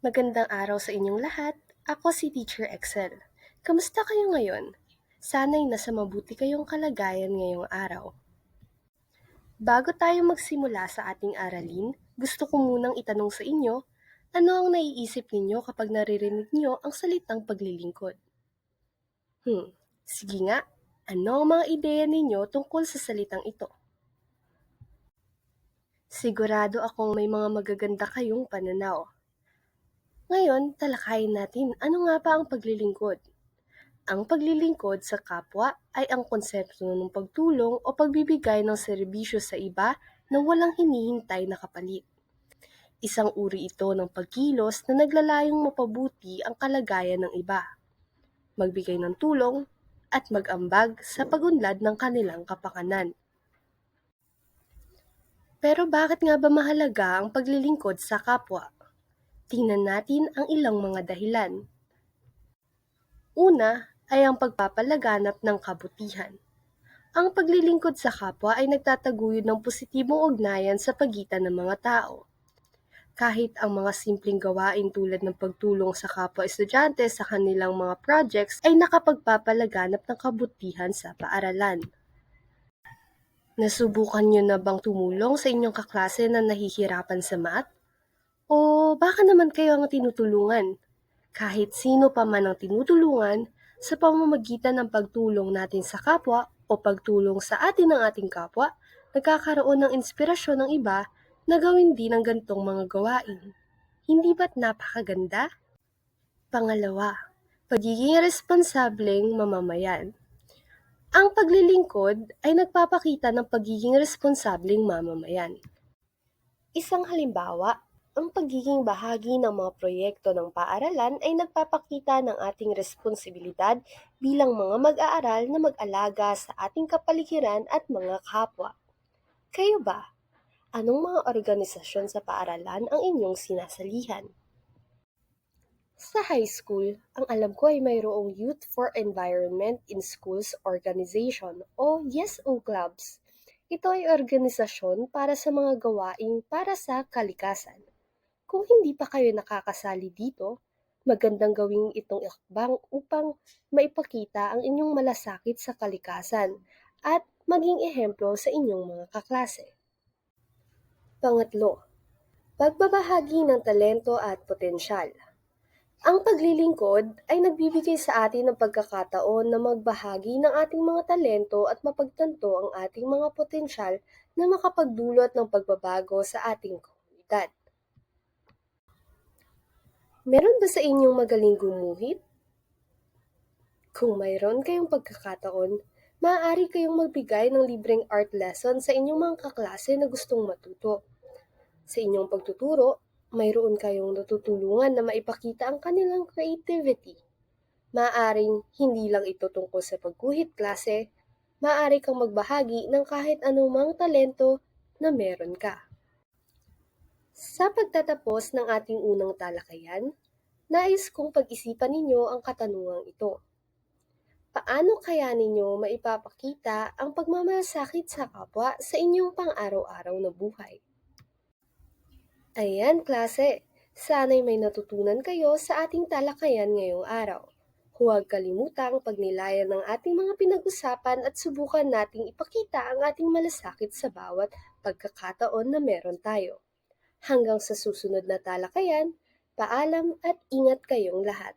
Magandang araw sa inyong lahat. Ako si Teacher Excel. Kamusta kayo ngayon? Sana'y nasa mabuti kayong kalagayan ngayong araw. Bago tayo magsimula sa ating aralin, gusto ko munang itanong sa inyo, ano ang naiisip ninyo kapag naririnig niyo ang salitang paglilingkod? Sige nga, ano ang mga ideya ninyo tungkol sa salitang ito? Sigurado akong may mga magaganda kayong pananaw. Ngayon, talakayin natin ano nga ba ang paglilingkod. Ang paglilingkod sa kapwa ay ang konsepto ng pagtulong o pagbibigay ng serbisyo sa iba na walang hinihintay na kapalit. Isang uri ito ng pagkilos na naglalayong mapabuti ang kalagayan ng iba, magbigay ng tulong, at mag-ambag sa pagunlad ng kanilang kapakanan. Pero bakit nga ba mahalaga ang paglilingkod sa kapwa? Tingnan natin ang ilang mga dahilan. Una ay ang pagpapalaganap ng kabutihan. Ang paglilingkod sa kapwa ay nagtataguyod ng positibong ugnayan sa pagitan ng mga tao. Kahit ang mga simpleng gawain tulad ng pagtulong sa kapwa-estudyante sa kanilang mga projects ay nakapagpapalaganap ng kabutihan sa paaralan. Nasubukan niyo na bang tumulong sa inyong kaklase na nahihirapan sa math? O baka naman kayo ang tinutulungan? Kahit sino pa man ang tinutulungan, sa pamamagitan ng pagtulong natin sa kapwa o pagtulong sa atin ng ating kapwa, nagkakaroon ng inspirasyon ng iba na gawin din ang gantong mga gawain. Hindi ba't napakaganda? Pangalawa, pagiging responsableng mamamayan. Ang paglilingkod ay nagpapakita ng pagiging responsableng mamamayan. Isang halimbawa, ang pagiging bahagi ng mga proyekto ng paaralan ay nagpapakita ng ating responsibilidad bilang mga mag-aaral na mag-alaga sa ating kapaligiran at mga kapwa. Kayo ba? Anong mga organisasyon sa paaralan ang inyong sinasalihan? Sa high school, ang alam ko ay mayroong Youth for Environment in Schools Organization o YESO Clubs. Ito ay organisasyon para sa mga gawain para sa kalikasan. Kung hindi pa kayo nakakasali dito, magandang gawing itong hakbang upang maipakita ang inyong malasakit sa kalikasan at maging ehemplo sa inyong mga kaklase. Pangatlo, pagbabahagi ng talento at potensyal. Ang paglilingkod ay nagbibigay sa atin ng pagkakataon na magbahagi ng ating mga talento at mapagtanto ang ating mga potensyal na makapagdulot ng pagbabago sa ating komunidad. Meron ba sa inyong magaling gumuhit? Kung mayroon kayong pagkakataon, maaari kayong magbigay ng libreng art lesson sa inyong mga kaklase na gustong matuto. Sa inyong pagtuturo, mayroon kayong natutulungan na maipakita ang kanilang creativity. Maaaring hindi lang ito tungkol sa pagguhit klase, maaari kang magbahagi ng kahit anumang talento na meron ka. Sa pagtatapos ng ating unang talakayan, nais kong pag-isipan ninyo ang katanungang ito. Paano kaya ninyo maipapakita ang pagmamalasakit sa kapwa sa inyong pang-araw-araw na buhay? Ayan, klase! Sana'y may natutunan kayo sa ating talakayan ngayong araw. Huwag kalimutang pagnilayan ng ating mga pinag-usapan at subukan nating ipakita ang ating malasakit sa bawat pagkakataon na meron tayo. Hanggang sa susunod na talakayan, paalam at ingat kayong lahat.